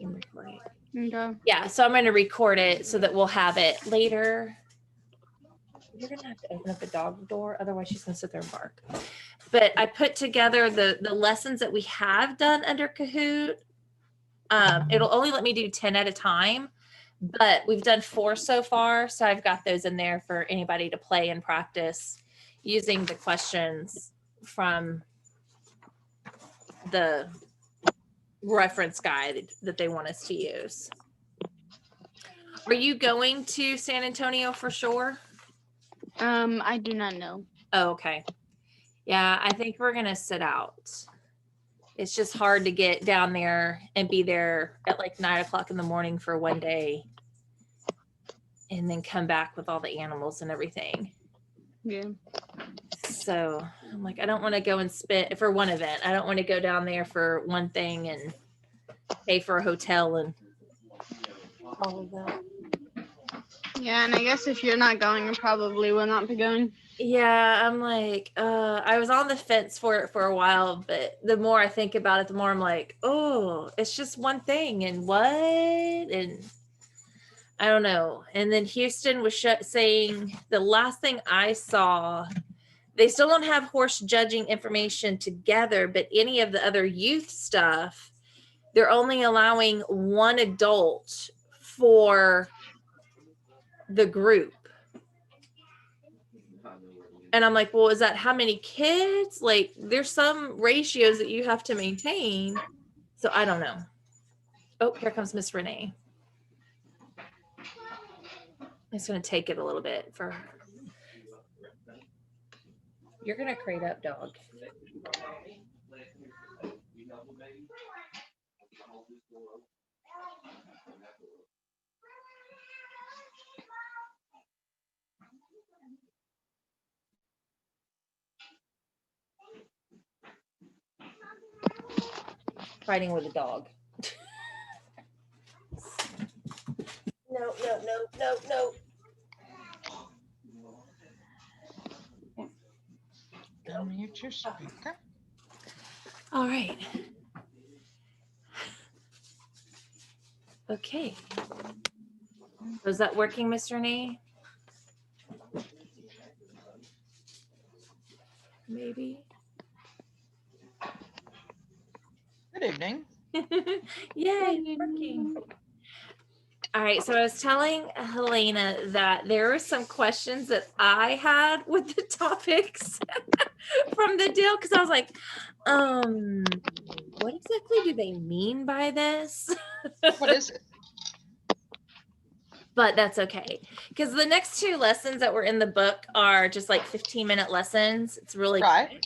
Okay. Yeah, so I'm going to record it so that we'll have it later. You're going to have to open up the dog door, otherwise she's going to sit there and bark. But I put together the lessons that we have done under Kahoot. It'll only let me do 10 at a time, but we've done 4 so far. So I've got those in there for anybody to play and practice using the questions from the reference guide that they want us to use. Are you going to San Antonio for sure? I do not know. Oh, okay. Yeah, I think we're going to sit out. It's just hard to get down there and be there at like 9 o'clock in the morning for one day and then come back with all the animals and everything. Yeah. So I'm like, I don't want to go and spend for one event. I don't want to go down there for one thing and pay for a hotel and all of that. Yeah, and I guess if you're not going, you probably will not be going. Yeah, I'm like, I was on the fence for it for a while, but the more I think about it, the more I'm like, oh, it's just one thing, and what? And I don't know. And then Houston was saying the last thing I saw, they still don't have horse judging information together, but any of the other youth stuff, they're only allowing one adult for the group. And I'm like, well, is that how many kids? Like, there's some ratios that you have to maintain. So I don't know. Oh, here comes Miss Renee. It's going to take it a little bit for her. You're going to crate up, dog. Fighting with a dog. No. Unmute your speaker. All right. Okay. Was that working, Mr. Renee? Maybe. Good evening. Yay, working. All right, so I was telling Helena that there were some questions that I had with the topics from the deal, because I was like, what exactly do they mean by this? What is it? But that's okay, because the next 2 lessons that were in the book are just like 15-minute lessons. It's really right. Good.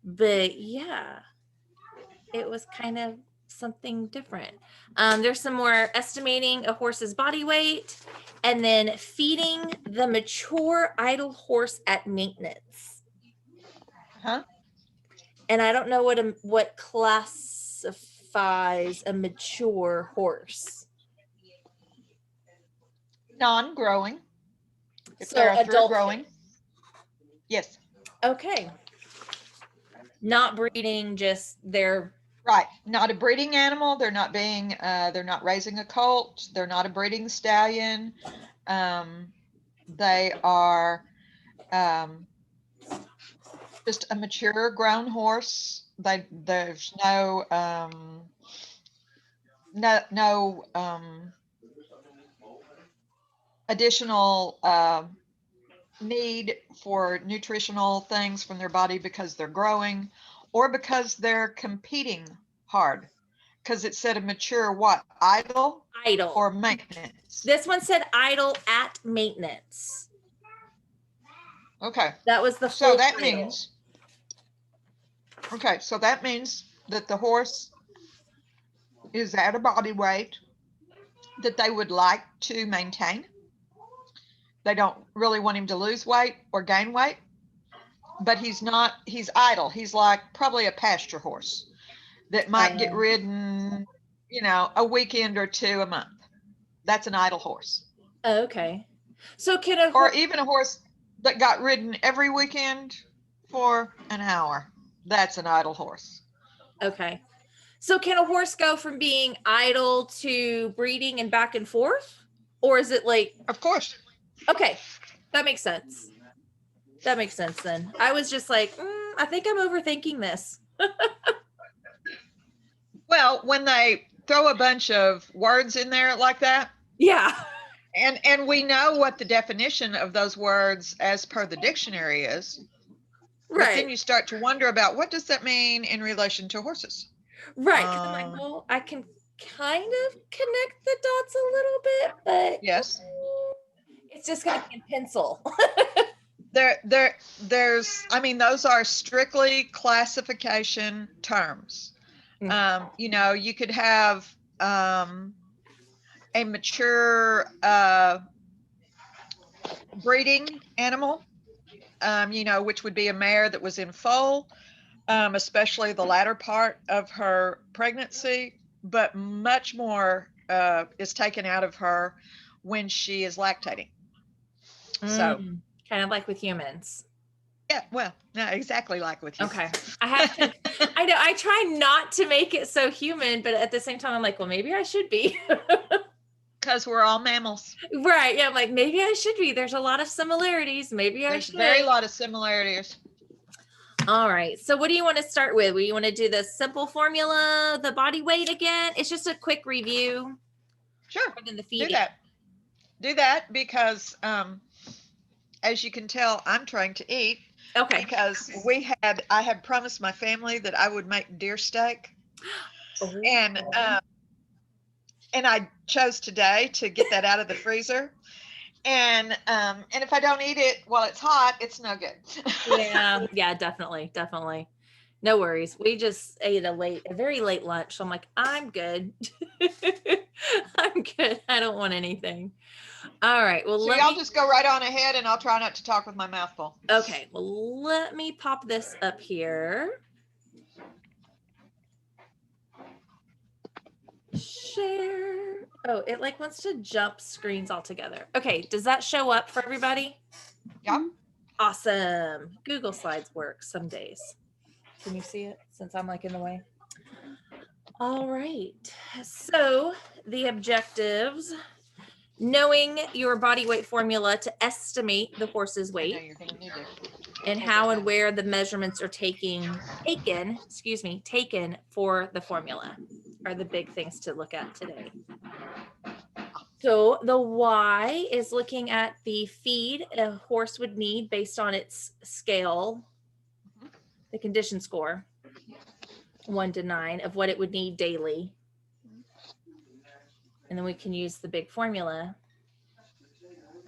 But yeah, it was kind of something different. There's some more estimating a horse's body weight, and then feeding the mature idle horse at maintenance. Huh? And I don't know what classifies a mature horse. Non-growing. If So they're through adult growing. Yes. Okay. Not breeding, just they're right. Not a breeding animal. They're not being. They're not raising a colt. They're not a breeding stallion. They are just a mature grown horse. There's no additional need for nutritional things from their body because they're growing or because they're competing hard. Because it said a mature what? Idle or maintenance? This one said idle at maintenance. Okay. That was the so that title. means okay, so that means that the horse is at a body weight that they would like to maintain. They don't really want him to lose weight or gain weight, but he's idle. He's like probably a pasture horse that might get ridden, a weekend or 2 a month. That's an idle horse. Okay. So or even a horse that got ridden every weekend for an hour. That's an idle horse. Okay. So can a horse go from being idle to breeding and back and forth? Or is it like, Of course. okay, that makes sense. That makes sense then. I was just like, I think I'm overthinking this. Well, when they throw a bunch of words in there like that, Yeah. and we know what the definition of those words as per the dictionary is. But then Right. you start to wonder about what does that mean in relation to horses? Right. 'Cause I'm like, well, I can kind of connect the dots a little bit, but Yes. it's just going to be in pencil. There's, I mean, those are strictly classification terms. You know, you could have a mature breeding animal, you know, which would be a mare that was in foal, especially the latter part of her pregnancy, but much more is taken out of her when she is lactating. So kind of like with humans. yeah, well, no, exactly like with you. Okay. I know I try not to make it so human, but at the same time, I'm like, well, maybe I should be. Because we're all mammals. Right. Yeah. I'm like, maybe I should be. There's a lot of similarities. Maybe I There's should. very lot of similarities. All right. So what do you want to start with? Do you want to do the simple formula, the body weight again? It's just a quick review. Sure. Than the Do feeding. that. Do that because as you can tell, I'm trying to eat. Okay. Because I had promised my family that I would make deer steak. Oh. And I chose today to get that out of the freezer. And if I don't eat it while it's hot, it's no good. Yeah, definitely. No worries. We just ate a very late lunch. So I'm like, I'm good. I'm good. I don't want anything. All right. Well, So y'all just go right on ahead and I'll try not to talk with my mouth full. Okay. Well, let me pop this up here. Share. Oh, it like wants to jump screens altogether. Okay. Does that show up for everybody? Yeah. Awesome. Google Slides work some days. Can you see it since I'm like in the way? All right. So the objectives, knowing your body weight formula to estimate the horse's weight and how and where the measurements are taken for the formula are the big things to look at today. So the Y is looking at the feed a horse would need based on its scale, the condition score, 1 to 9 of what it would need daily. And then we can use the big formula.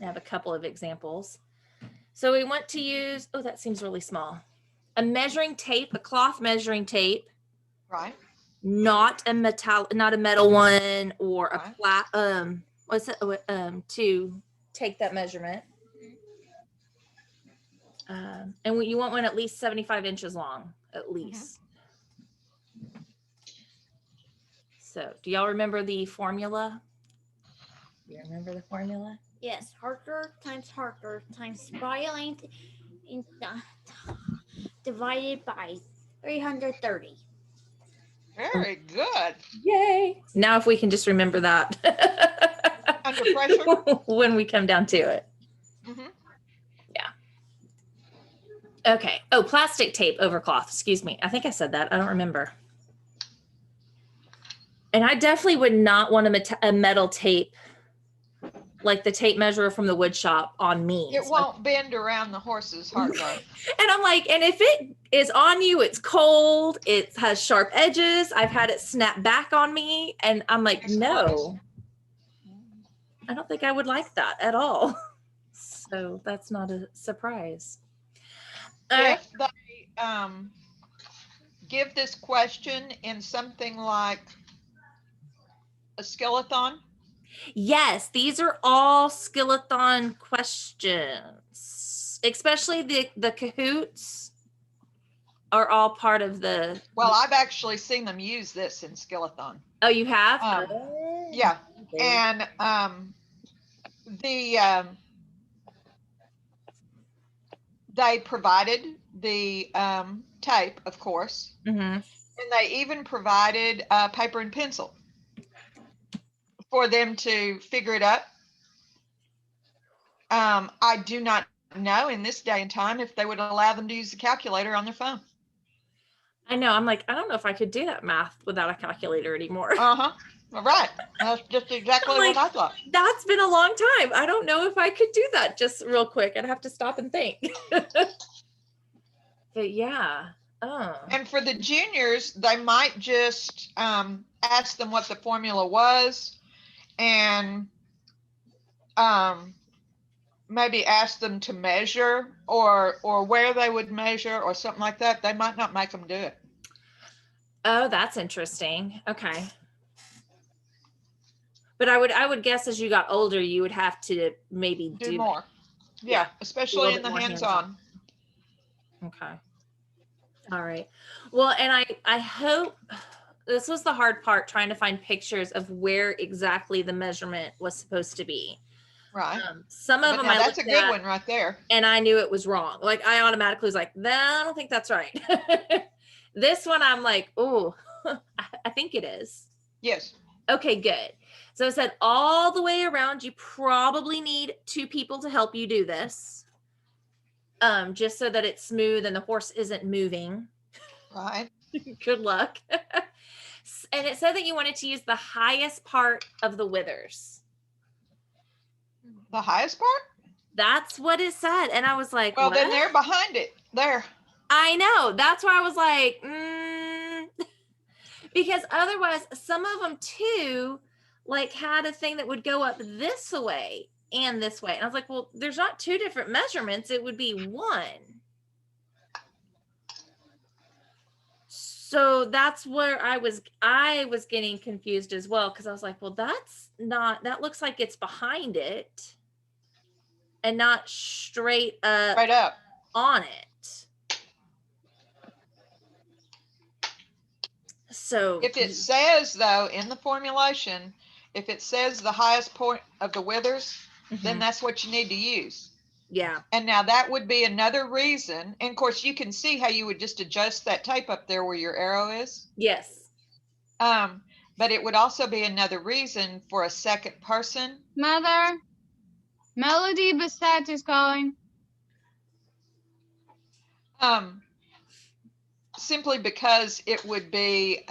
I have a couple of examples. So we want to use, oh, that seems really small. A measuring tape, a cloth measuring tape. Right. Not a metal one or a to take that measurement. And you want one at least 75 inches long, at least. So do y'all remember the formula? Do you remember the formula? Yes, Harker times body length divided by 330. Very good. Yay. Now if we can just remember that. Under pressure? When we come down to it. Yeah. Okay. Oh, plastic tape over cloth. Excuse me. I think I said that. I don't remember. And I definitely would not want a metal tape, like the tape measure from the wood shop, on me. It won't bend around the horse's heart rate. And I'm like, and if it is on you, it's cold, it has sharp edges. I've had it snap back on me. And I'm like, no, I don't think I would like that at all. So that's not a surprise. If they give this question in something like a skillathon. Yes, these are all skillathon questions, especially the Kahoots are all part of the. Well, I've actually seen them use this in skillathon. Oh, you have? Yeah. Okay. And they provided the tape, of course. Mm-hmm. And they even provided paper and pencil for them to figure it up. I do not know in this day and time if they would allow them to use the calculator on their phone. I know. I'm like, I don't know if I could do that math without a calculator anymore. Uh-huh. All right. That's just exactly I'm like, what I thought. That's been a long time. I don't know if I could do that just real quick. I'd have to stop and think. But yeah. Oh. And for the juniors, they might just ask them what the formula was and maybe ask them to measure or where they would measure or something like that. They might not make them do it. Oh, that's interesting. Okay. But I would guess as you got older, you would have to maybe Do more. Yeah, especially in the hands-on. Okay. All right. Well, and I hope this was the hard part, trying to find pictures of where exactly the measurement was supposed to be. Right. Some of them now I that's a looked good at, one right there. and I knew it was wrong. Like I automatically was like, nah, I don't think that's right. This one I'm like, oh, I think it is. Yes. Okay, good. So it said all the way around, you probably need 2 people to help you do this. Just so that it's smooth and the horse isn't moving. Right. Good luck. And it said that you wanted to use the highest part of the withers. The highest part? That's what it said. And I was like, well, what? then they're behind it. There. I know. That's why I was like, because otherwise some of them too, like had a thing that would go up this way and this way. And I was like, well, there's not 2 different measurements. It would be 1. So that's where I was getting confused as well. Cause I was like, well, that looks like it's behind it and not straight up on it. So if it says though, in the formulation, if it says the highest point of the withers, then that's what you need to use. Yeah. And now that would be another reason. And of course you can see how you would just adjust that tape up there where your arrow is. Yes. But it would also be another reason for a second person. Mother, Melody Bissett is calling. Simply because it would be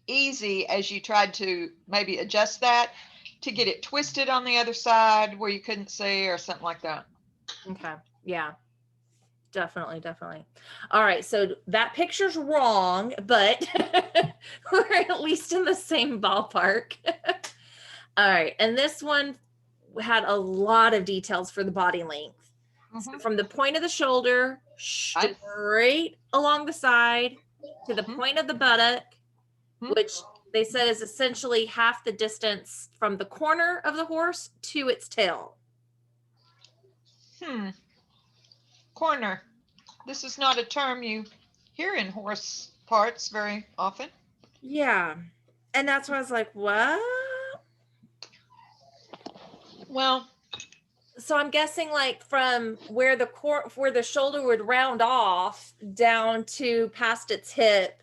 easy as you tried to maybe adjust that to get it twisted on the other side where you couldn't see or something like that. Okay. Yeah. Definitely. All right. So that picture's wrong, but we're at least in the same ballpark. All right. And this one had a lot of details for the body length. So from the point of the shoulder straight along the side to the point of the buttock, which they said is essentially half the distance from the corner of the horse to its tail. Corner. This is not a term you hear in horse parts very often. Yeah. And that's why I was like, what? Well, so I'm guessing like from where the shoulder would round off down to past its hip.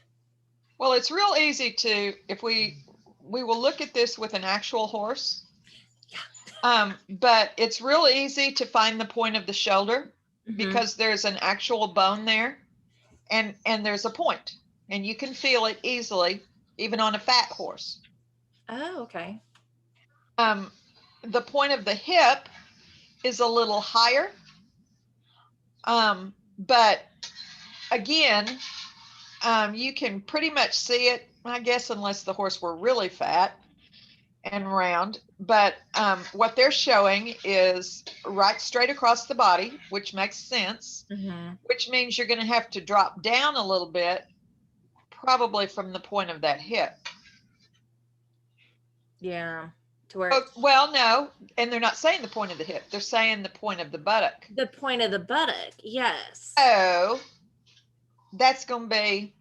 Well, it's real easy to, if we will look at this with an actual horse. Yeah. But it's real easy to find the point of the shoulder because there's an actual bone there and there's a point and you can feel it easily, even on a fat horse. Oh, okay. The point of the hip is a little higher. But again, you can pretty much see it, I guess, unless the horse were really fat and round. But what they're showing is right straight across the body, which makes sense, which means you're going to have to drop down a little bit, probably from the point of that hip. Yeah. To where well, no, and they're not saying the point of the hip. They're saying the point of the buttock. The point of the buttock, yes. Oh, that's going to be,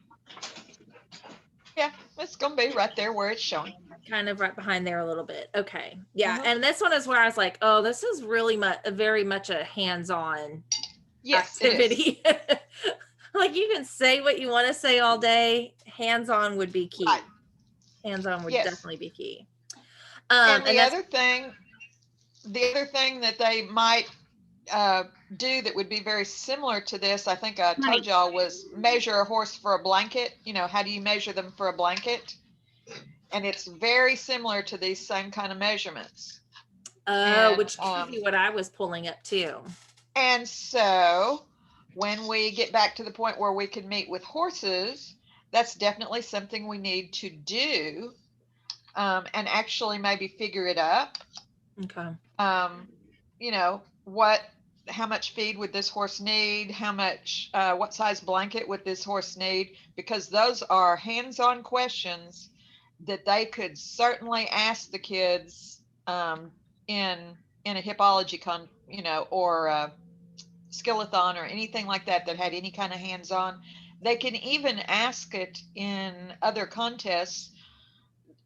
yeah, it's going to be right there where it's showing. Kind of right behind there a little bit. Okay. Yeah. And this one is where I was like, oh, this is really very much a hands-on activity. I'm Like you can say what you want to say all day. Hands-on would be key. Right. Hands-on would Yes. definitely be key. And the that's other thing that they might do that would be very similar to this, I think I told y'all, was measure a horse for a blanket. You know, how do you measure them for a blanket? And it's very similar to these same kind of measurements. Which could be what I was pulling up too. And so when we get back to the point where we can meet with horses, that's definitely something we need to do, and actually maybe figure it up. Okay. You know, how much feed would this horse need? How much, what size blanket would this horse need? Because those are hands-on questions that they could certainly ask the kids in a hippology or skillathon or anything like that had any kind of hands-on. They can even ask it in other contests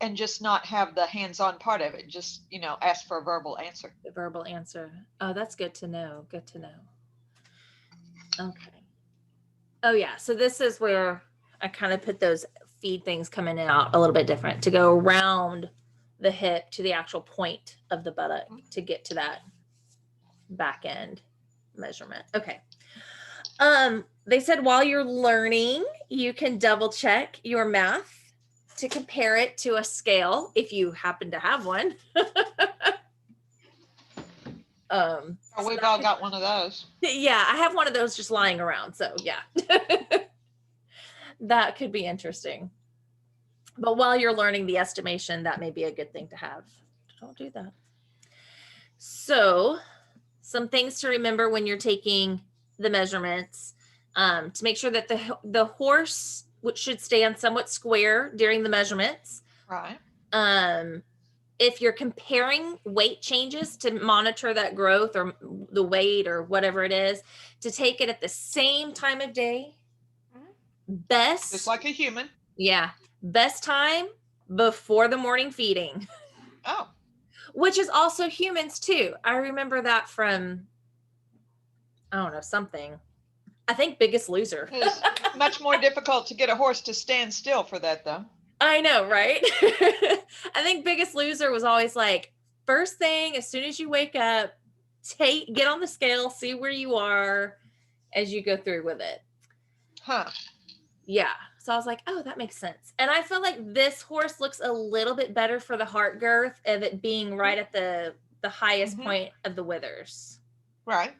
and just not have the hands-on part of it. Just, ask for a verbal answer. The verbal answer. Oh, that's good to know. Good to know. Okay. Oh yeah. So this is where I kind of put those feed things coming out a little bit different to go around the hip to the actual point of the buttock to get to that back end measurement. Okay. They said while you're learning, you can double check your math to compare it to a scale if you happen to have one. We've all got one of those. Yeah, I have one of those just lying around. So yeah, that could be interesting. But while you're learning the estimation, that may be a good thing to have. Don't do that. So some things to remember when you're taking the measurements, to make sure that the horse should stand somewhat square during the measurements. Right. If you're comparing weight changes to monitor that growth or the weight or whatever it is, to take it at the same time of day. Best. Just like a human. Yeah. Best time before the morning feeding. Oh. Which is also humans too. I remember that from, I don't know, something. I think Biggest Loser. It's much more difficult to get a horse to stand still for that, though. I know, right? I think Biggest Loser was always like, first thing, as soon as you wake up, get on the scale, see where you are as you go through with it. Huh. Yeah. So I was like, oh, that makes sense. And I feel like this horse looks a little bit better for the heart girth of it being right at the highest point of the withers. Right.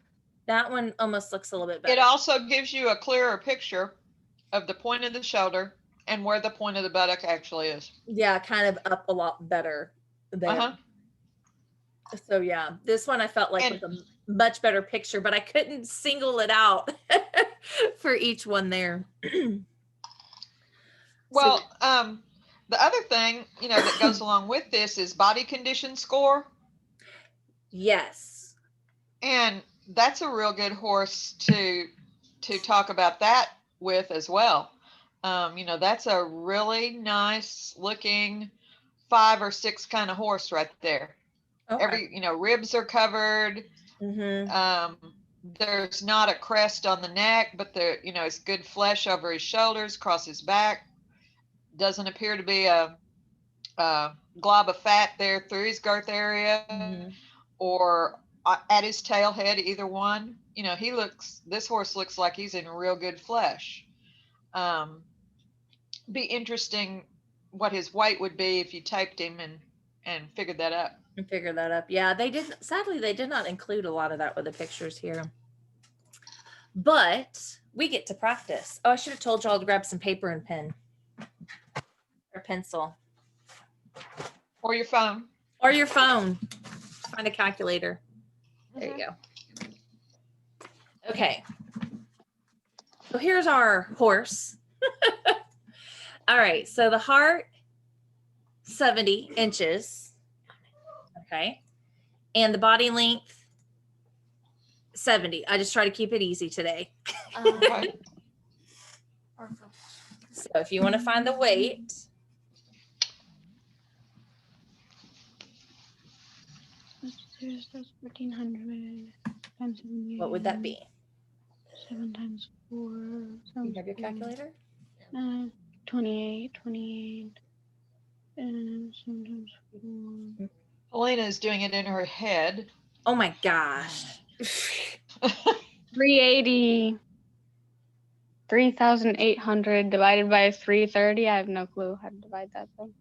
That one almost looks a little bit better. It also gives you a clearer picture of the point of the shoulder and where the point of the buttock actually is. Yeah, kind of up a lot better there. So yeah, this one I felt like was a much better picture, but I couldn't single it out for each one there. Well, the other thing, that goes along with this is body condition score. Yes. And that's a real good horse to talk about that with as well. That's a really nice looking 5 or 6 kind of horse right there. Okay. Ribs are covered. There's not a crest on the neck, but it's good flesh over his shoulders, across his back. Doesn't appear to be a glob of fat there through his girth area or at his tail head, either one. This horse looks like he's in real good flesh. Be interesting what his weight would be if you taped him and figured that up. Yeah, sadly, they did not include a lot of that with the pictures here. But we get to practice. Oh, I should have told y'all to grab some paper and pen. Or pencil. Or your phone. Find a calculator. There you go. Okay. So here's our horse. All right. So the heart, 70 inches. Okay. And the body length, 70. I just try to keep it easy today. So if you want to find the weight. That's 1,400 times 70. What would that be? 7 times 4. You have your calculator? 28. 7 times 4. Helena is doing it in her head. Oh my gosh. 380. 3,800 divided by 330. I have no clue how to divide that thing.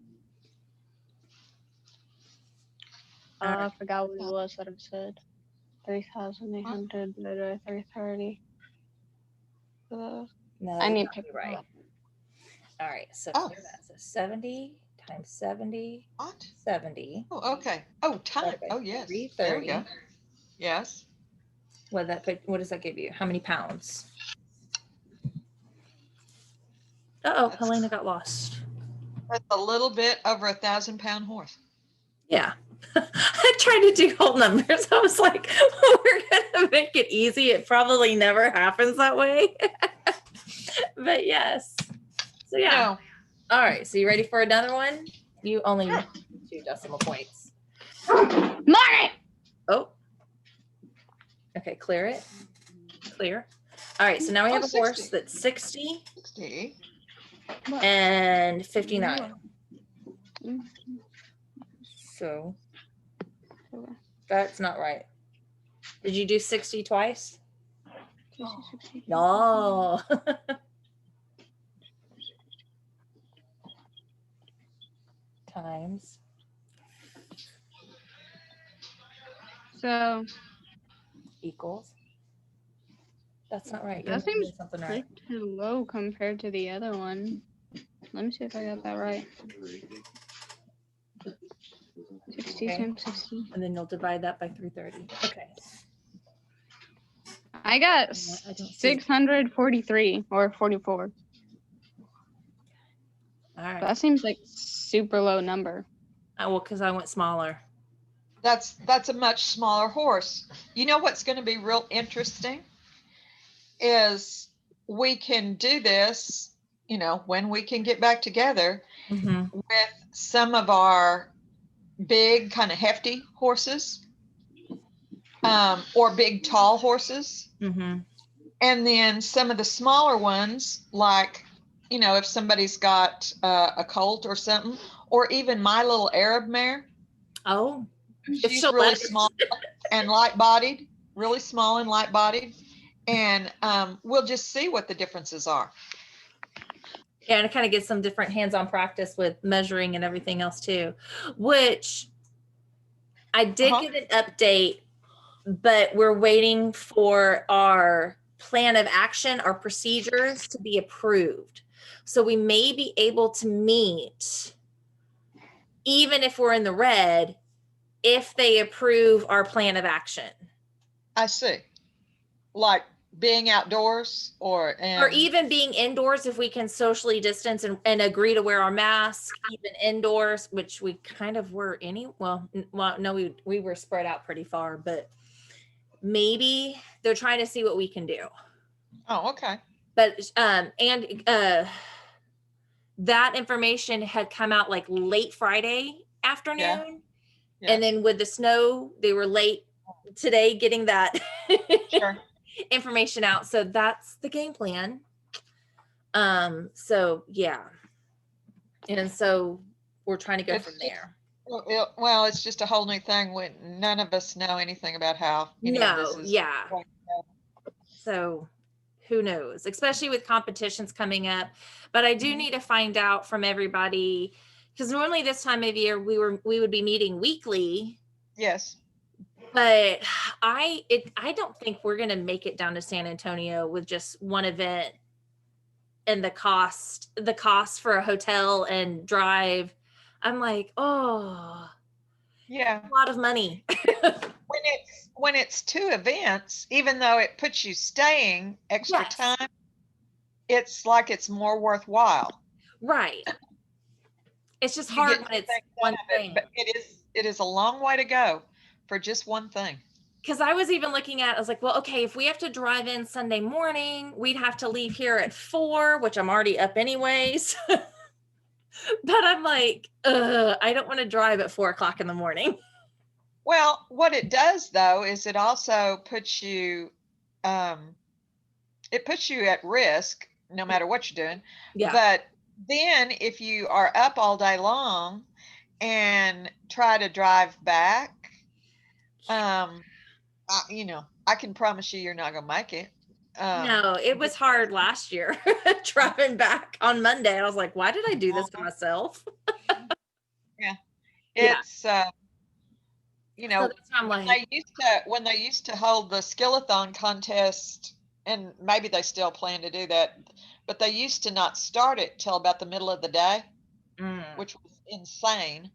I forgot what it was that I said. 3,800 divided by 330. No, I need that's paper. right. All right, so Oh. clear that. So 70 times 70, What? 70. Oh, okay. Oh, time. divided by Oh, yes. There we 330. go. Yes. What does that give you? How many pounds? That's- Helena got lost. That's a little bit over 1,000-pound horse. Yeah. I tried to do whole numbers. I was like, we're going to make it easy. It probably never happens that way. But yes. So yeah. No. All right. So you ready for another one? You only need 2 decimal points. Money! Oh. Okay, clear it. Clear. All right. So now we have a 60. horse that's 60 60. and 59. So that's not right. Did you do 60 twice? No. Times. So Equals. That's not right. that You're seems doing something right. pretty low compared to the other one. Let me see if I got that right. 60 Okay. times 60. And then you'll divide that by 330. Okay. I got I don't see 643 or 44. All right. That seems like super low number. Well, because I went smaller. That's a much smaller horse. You know what's going to be real interesting is we can do this, when we can get back together Mm-hmm. with some of our big kind of hefty horses, or big tall horses. Mm-hmm. And then some of the smaller ones, like, if somebody's got a colt or something, or even my little Arab mare. Oh. She's really small and light-bodied, really small and light-bodied. And we'll just see what the differences are. Yeah, and it kind of gets some different hands-on practice with measuring and everything else too, which I did get an update, but we're waiting for our plan of action, our procedures to be approved. So we may be able to meet, even if we're in the red, if they approve our plan of action. I see. Like being outdoors or even being indoors if we can socially distance and agree to wear our mask, even indoors, which we kind of were no, we were spread out pretty far, but maybe they're trying to see what we can do. Oh, okay. But that information had come out like late Friday afternoon. Yeah. And then with the snow, they were late today getting that Sure. information out. So that's the game plan. So yeah. And so we're trying to go from there. Well, it's just a whole new thing when none of us know anything about how any of this is going to go. So who knows, especially with competitions coming up. But I do need to find out from everybody, because normally this time of year we would be meeting weekly. Yes. But I don't think we're going to make it down to San Antonio with just one event, and the cost for a hotel and drive. I'm like, oh, yeah, a lot of money. when it's 2 events, even though it puts you staying extra time, it's like it's more worthwhile. Right. It's just hard when it's one thing. But it is a long way to go for just one thing. Because I was even looking at, I was like, well, okay, if we have to drive in Sunday morning, we'd have to leave here at 4, which I'm already up anyways. But I'm like, I don't want to drive at 4:00 in the morning. Well, what it does though is it also puts you it puts you at risk no matter what you're doing. Yeah. But then if you are up all day long and try to drive back, I can promise you're not going to make it. No, it was hard last year driving back on Monday. I was like, why did I do this to myself? Yeah. Yeah. It's, So that's why I'm when like, they used to hold the skillathon contest, and maybe they still plan to do that, but they used to not start it till about the middle of the day, which was insane.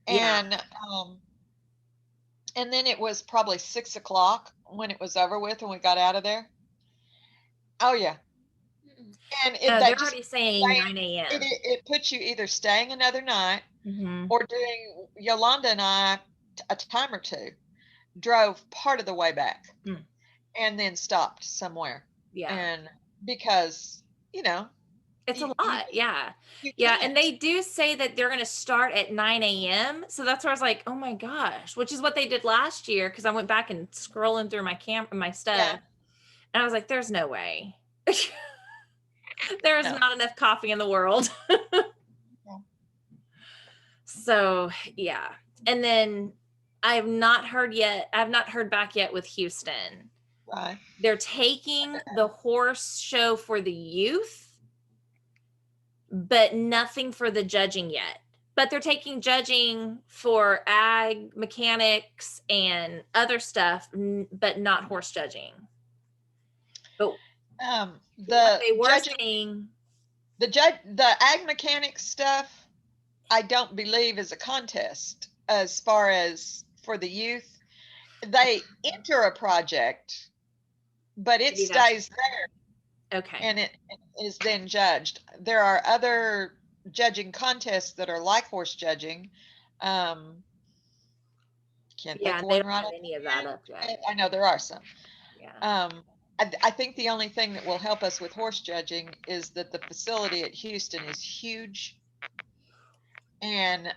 yeah. And then it was probably 6 o'clock when it was over with and we got out of there. Oh yeah. And No, they're that just already saying 9 a.m. it puts you either staying another night Mm-hmm. or doing. Yolanda and I, a time or two, drove part of the way back and then stopped somewhere. Yeah. And because, It's a lot. Yeah. you Yeah. can't. And they do say that they're going to start at 9 a.m. So that's where I was like, oh my gosh, which is what they did last year. Cause I went back and scrolling through my stuff. Yeah. And I was like, there's no way. There is No. not enough coffee in the world. So yeah. And then I have not heard back yet with Houston. Right. They're taking the horse show for the youth, but nothing for the judging yet. But they're taking judging for ag mechanics and other stuff, but not horse judging. But the they were judging, saying the ag mechanics stuff, I don't believe is a contest as far as for the youth. They enter a project, but it stays there. Okay. And it is then judged. There are other judging contests that are like horse judging. Can't think of they one don't right have any of that up yet. I know there are some. Yeah. I think the only thing that will help us with horse judging is that the facility at Houston is huge and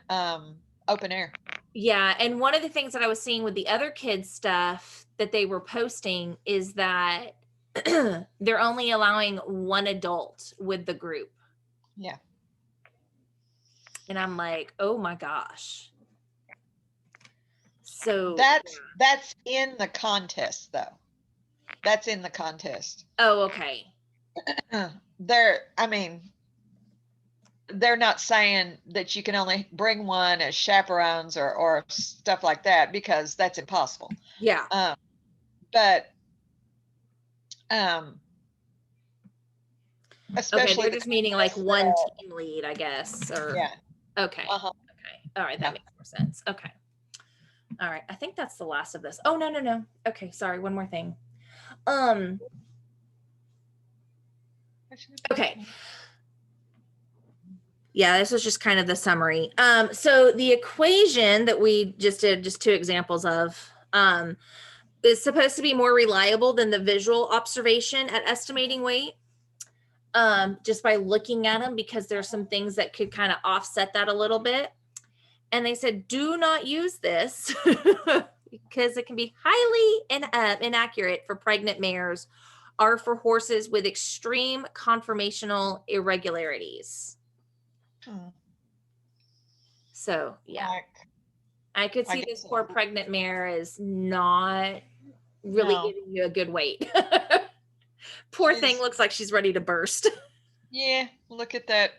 open air. Yeah. And one of the things that I was seeing with the other kids' stuff that they were posting is that they're only allowing one adult with the group. Yeah. And I'm like, oh my gosh. So that's in the contest though. That's in the contest. Oh, okay. They're not saying that you can only bring one as chaperones or stuff like that, because that's impossible. Yeah. But okay, they're just meaning like one team lead, I guess. Or yeah. Okay. Okay. All right, that makes more sense. Okay. All right. I think that's the last of this. Oh, no. Okay, sorry. One more thing. Okay. Yeah, this was just kind of the summary. So the equation that we just did, just two examples of, is supposed to be more reliable than the visual observation at estimating weight, just by looking at them, because there's some things that could kind of offset that a little bit. And they said, do not use this because it can be highly inaccurate for pregnant mares or for horses with extreme conformational irregularities. So yeah, I could see this poor pregnant mare is not really giving you a good weight. Poor thing looks like she's ready to burst. Yeah, look at that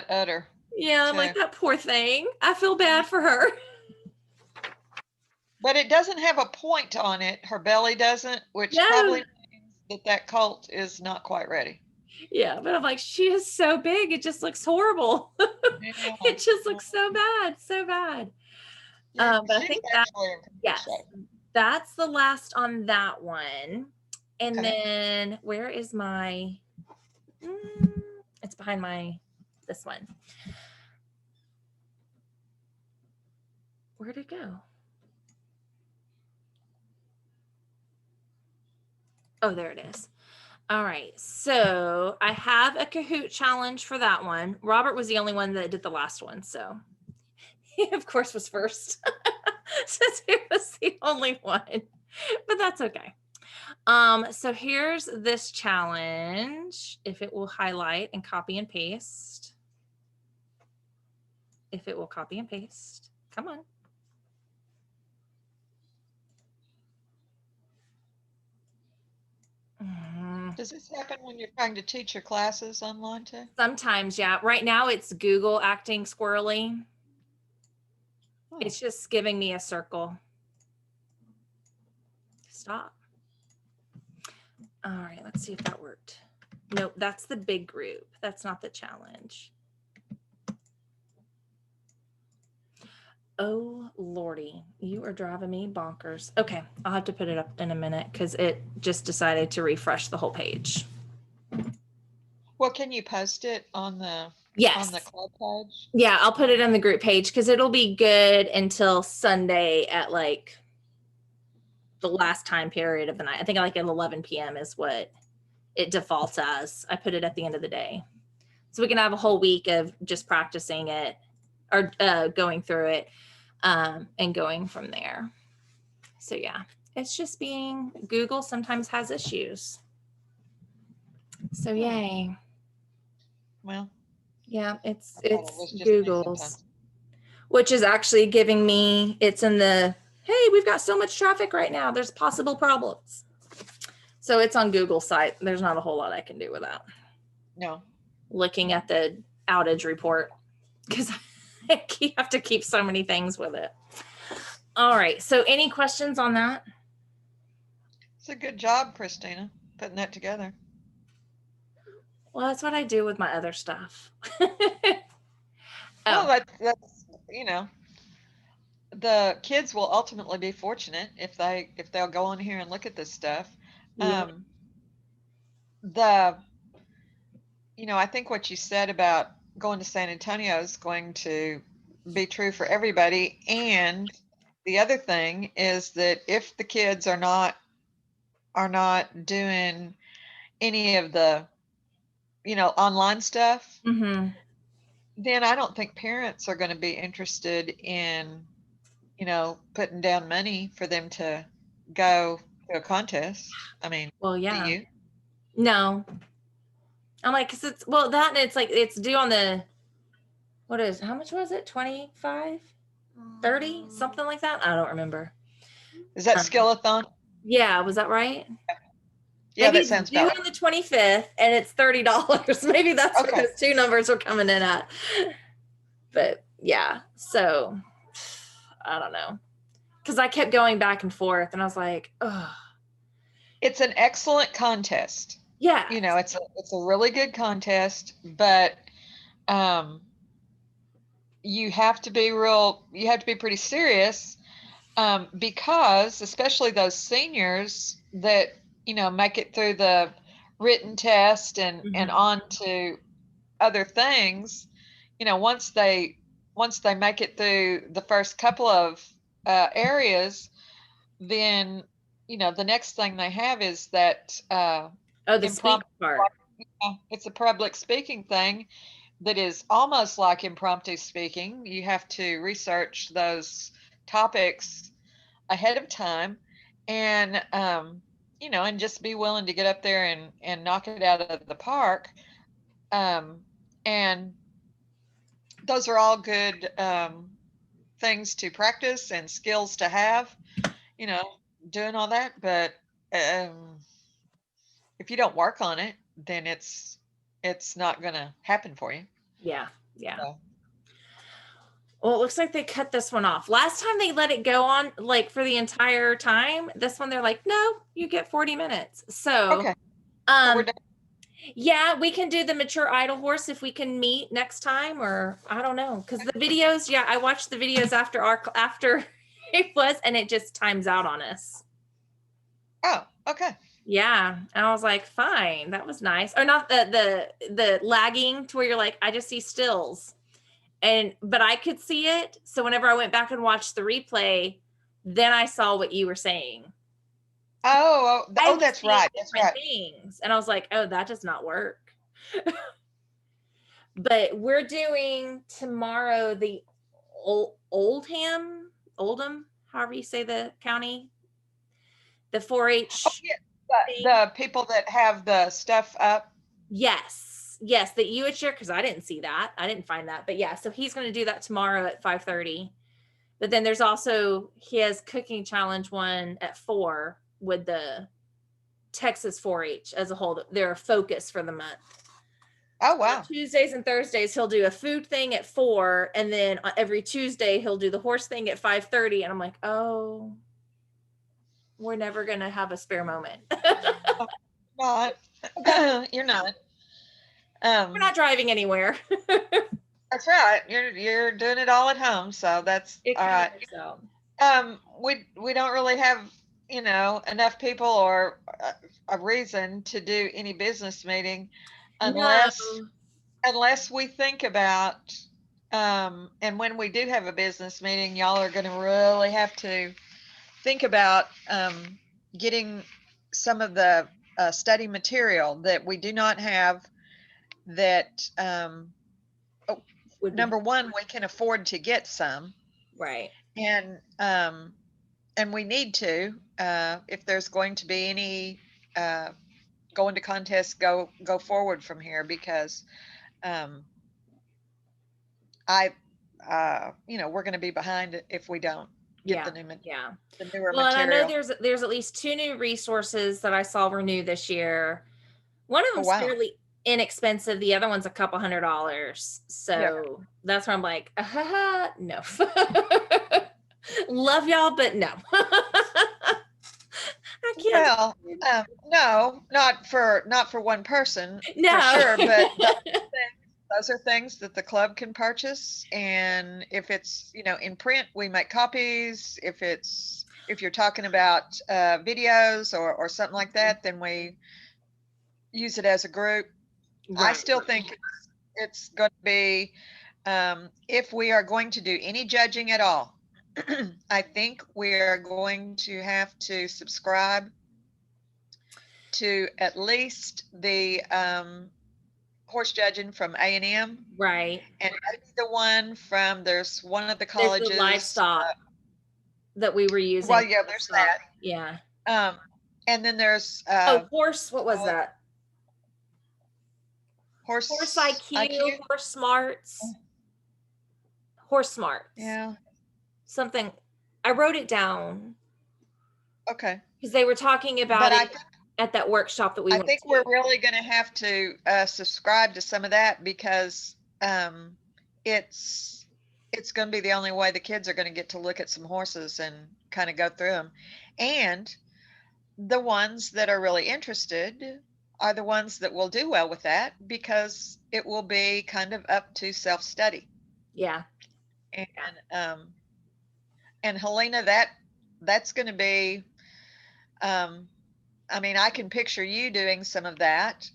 udder. Yeah, I'm like, that poor thing. I feel bad for her. But it doesn't have a point on it. Her belly doesn't, which probably means that colt is not quite ready. Yeah, but I'm like, she is so big. It just looks horrible. Yeah. It just looks so bad. Yeah, but I think that's the last on that one. And then where is my, it's behind this one. Where'd it go? Oh, there it is. All right. So I have a Kahoot challenge for that one. Robert was the only one that did the last one. So he, of course, was first since he was the only one. But that's okay. So here's this challenge. If it will highlight and copy and paste. If it will copy and paste. Come on. Does this happen when you're trying to teach your classes online too? Sometimes, yeah. Right now it's Google acting squirrely. Oh. It's just giving me a circle. Stop. All right, let's see if that worked. Nope, that's the big group. That's not the challenge. Oh, Lordy, you are driving me bonkers. Okay, I'll have to put it up in a minute because it just decided to refresh the whole page. Well, can you post it on the Yes. club page? Yeah, I'll put it on the group page because it'll be good until Sunday at like the last time period of the night. I think like at 11 p.m. is what it defaults as. I put it at the end of the day. So we can have a whole week of just practicing it or going through it and going from there. So yeah, it's just being, Google sometimes has issues. So yay. Well, yeah, it's just Google's, which is actually giving me, it's in the, hey, we've got so much traffic right now, there's possible problems. So it's on Google's site. There's not a whole lot I can do with that. No. Looking at the outage report because I have to keep so many things with it. All right. So any questions on that? It's a good job, Christina, putting that together. Well, that's what I do with my other stuff. Well, that's the kids will ultimately be fortunate if they'll go on here and look at this stuff. Yeah. I think what you said about going to San Antonio is going to be true for everybody. And the other thing is that if the kids are not doing any of the, online stuff, Mm-hmm. then I don't think parents are going to be interested in, putting down money for them to go to a contest. I mean, Well, do yeah. you? No. I'm like, cause it's, well, that and it's like, it's due on the, how much was it? 25, 30, something like that. I don't remember. Is that Skillathon? Yeah. Was that right? Yeah, Maybe that it's sounds due about on the 25th and it's $30. Maybe that's what Okay. those two numbers are coming in at. But yeah, so I don't know. Because I kept going back and forth and I was like, oh. It's an excellent contest. Yeah. It's a really good contest, but you have to be pretty serious, because especially those seniors that, make it through the written test and on to other things, once they make it through the first couple of areas, then the next thing they have is that the speak part. it's a public speaking thing that is almost like impromptu speaking. You have to research those topics ahead of time and and just be willing to get up there and knock it out of the park. And those are all good things to practice and skills to have, doing all that. But if you don't work on it, then it's not going to happen for you. Yeah. Yeah. So. Well, it looks like they cut this one off. Last time they let it go on like for the entire time. This one, they're like, no, you get 40 minutes. So, Okay. So we're done. Yeah, we can do the mature idle horse if we can meet next time, or I don't know. Cause the videos, yeah, I watched the videos after it was, and it just times out on us. Oh, okay. Yeah. And I was like, fine, that was nice. Or not the lagging to where you're like, I just see stills. But I could see it. So whenever I went back and watched the replay, then I saw what you were saying. Oh, that's right. That's right. Things. And I was like, oh, that does not work. But we're doing tomorrow the Oldham, however you say the county, the 4-H. Oh, yeah. The people that have the stuff up. Yes, that you would share, because I didn't see that. I didn't find that. But yeah, so he's going to do that tomorrow at 5:30. But then there's also, he has cooking challenge one at 4 with the Texas 4-H as a whole. Their focus for the month. Oh, wow. On Tuesdays and Thursdays, he'll do a food thing at 4, and then every Tuesday he'll do the horse thing at 5:30. And I'm like, oh, we're never gonna have a spare moment. Not. You're not. We're not driving anywhere. That's right. You're doing it all at home, so that's all right. We don't really have, enough people or a reason to do any business meeting unless we think about and when we do have a business meeting, y'all are going to really have to think about getting some of the study material that we do not have that number one, we can afford to get some. Right. And we need to, if there's going to be any go into contests, go forward from here, because we're going to be behind if we don't get the newer material. Well, and I know there's at least 2 new resources that I saw were new this year. One of them's fairly inexpensive. The other one's a couple $100. So that's where I'm like, no. Love y'all, but no. I can't. Well, no, not for one person, no. for sure. But those are things that the club can purchase, and if it's in print, we make copies. If you're talking about videos or something like that, then we use it as a group. Right. I still think it's going to be, if we are going to do any judging at all, I think we are going to have to subscribe to at least the horse judging from A&M. Right. And maybe the one from, there's one of the colleges. There's the livestock that we were using. Well, yeah, there's that. Yeah. And then there's horse, what was that? Horse IQ, horse smarts. Horse smarts. Yeah. Something. I wrote it down. Okay. Because they were talking about it at that workshop that we went to. I think we're really going to have to subscribe to some of that, because it's going to be the only way the kids are going to get to look at some horses and kind of go through them. And the ones that are really interested are the ones that will do well with that, because it will be kind of up to self-study. Yeah. And Helena, that's going to be, I can picture you doing some of that,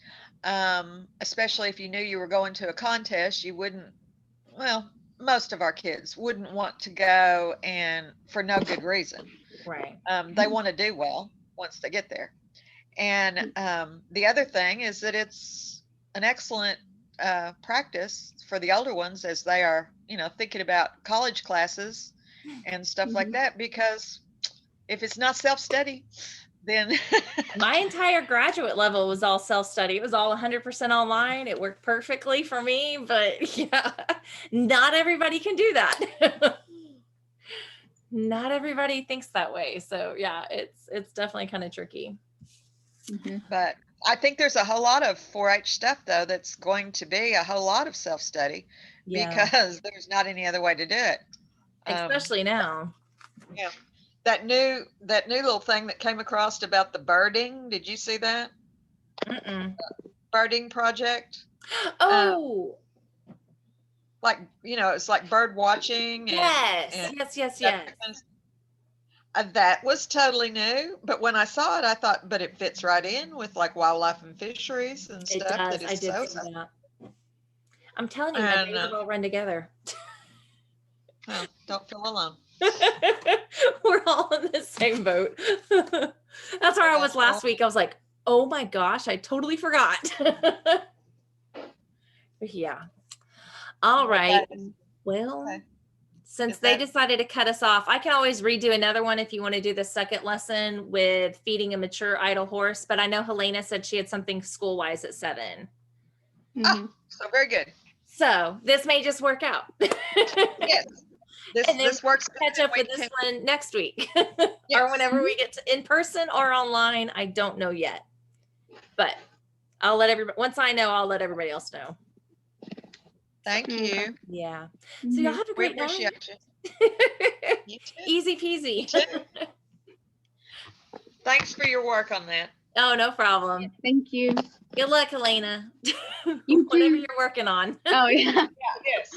especially if you knew you were going to a contest. You wouldn't, well, most of our kids wouldn't want to go, and for no good reason. Right. They want to do well once they get there. And the other thing is that it's an excellent practice for the older ones as they are, thinking about college classes and stuff like that, because if it's not self-study, then my entire graduate level was all self-study. It was all 100% online. It worked perfectly for me, but yeah, not everybody can do that. Not everybody thinks that way. So yeah, it's definitely kind of tricky. Mm-hmm. But I think there's a whole lot of 4-H stuff though that's going to be a whole lot of self-study, because there's not any other way to do it. Especially now. Yeah. That new little thing that came across about the birding. Did you see that? Birding project. Oh. It's like bird watching. Yes. That was totally new. But when I saw it, I thought, but it fits right in with like wildlife and fisheries and stuff. It does. I did see that. I'm telling you, my days all run together. Well, don't feel alone. We're all in the same boat. That's where I was last week. I was like, oh my gosh, I totally forgot. Yeah. All right. Well, since Is they that- decided to cut us off, I can always redo another one if you want to do the second lesson with feeding a mature idle horse. But I know Helena said she had something school wise at 7. Mhm. So very good. So this may just work out. Yes. And then This works. Catch up We with this can- one next week Yes. or whenever we get to in person or online. I don't know yet, but I'll let everybody, once I know, I'll let everybody else know. Thank Okay. you. Yeah. So Mhm. y'all have a We great night. appreciate you. You too. Easy peasy. Too. Thanks for your work on that. Oh, no problem. Thank you. Good luck, Helena. You Whatever too. you're working on. Oh yeah. Yes.